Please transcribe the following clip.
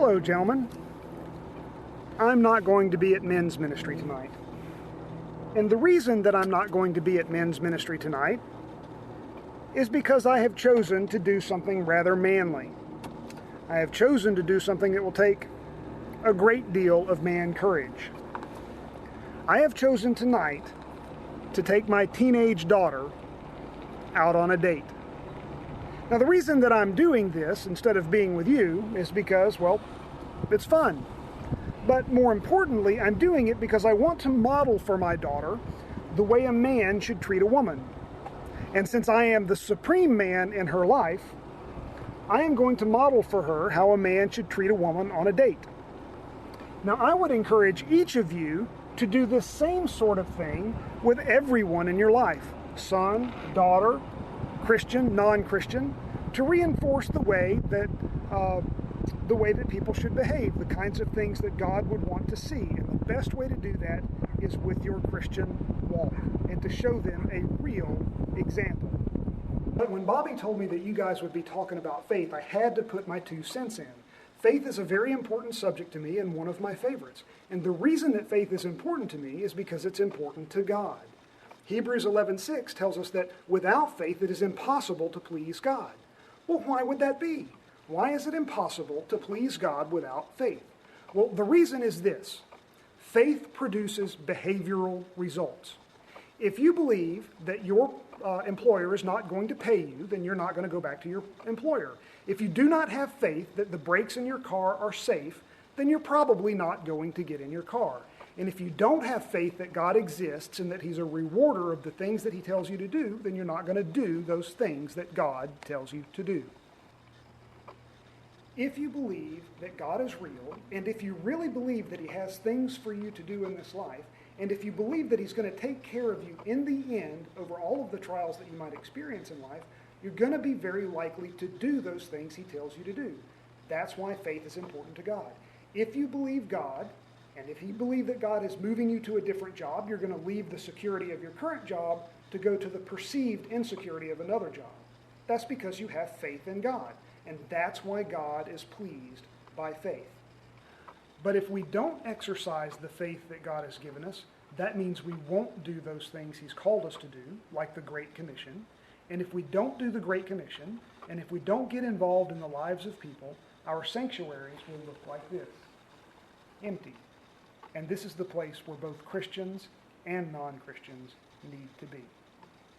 Hello, gentlemen. I'm not going to be at men's ministry tonight. And the reason that I'm not going to be at men's ministry tonight is because I have chosen to do something rather manly. I have chosen to do something that will take a great deal of man courage. I have chosen tonight to take my teenage daughter out on a date. Now, the reason that I'm doing this instead of being with you is because, well, it's fun. But more importantly, I'm doing it because I want to model for my daughter the way a man should treat a woman. And since I am the supreme man in her life, I am going to model for her how a man should treat a woman on a date. Now, I would encourage each of you to do the same sort of thing with everyone in your life, son, daughter, Christian, non-Christian, to reinforce the way that people should behave, the kinds of things that God would want to see. And the best way to do that is with your Christian walk and to show them a real example. But when Bobby told me that you guys would be talking about faith, I had to put my 2 cents in. Faith is a very important subject to me and one of my favorites. And the reason that faith is important to me is because it's important to God. Hebrews 11:6 tells us that without faith it is impossible to please God. Well, why would that be? Why is it impossible to please God without faith? Well, the reason is this. Faith produces behavioral results. If you believe that your employer is not going to pay you, then you're not going to go back to your employer. If you do not have faith that the brakes in your car are safe, then you're probably not going to get in your car. And if you don't have faith that God exists and that He's a rewarder of the things that He tells you to do, then you're not going to do those things that God tells you to do. If you believe that God is real, and if you really believe that He has things for you to do in this life, and if you believe that He's going to take care of you in the end over all of the trials that you might experience in life, you're going to be very likely to do those things He tells you to do. That's why faith is important to God. If you believe God, and if you believe that God is moving you to a different job, you're going to leave the security of your current job to go to the perceived insecurity of another job. That's because you have faith in God. And that's why God is pleased by faith. But if we don't exercise the faith that God has given us, that means we won't do those things He's called us to do, like the Great Commission. And if we don't do the Great Commission, and if we don't get involved in the lives of people, our sanctuaries will look like this, empty. And this is the place where both Christians and non-Christians need to be.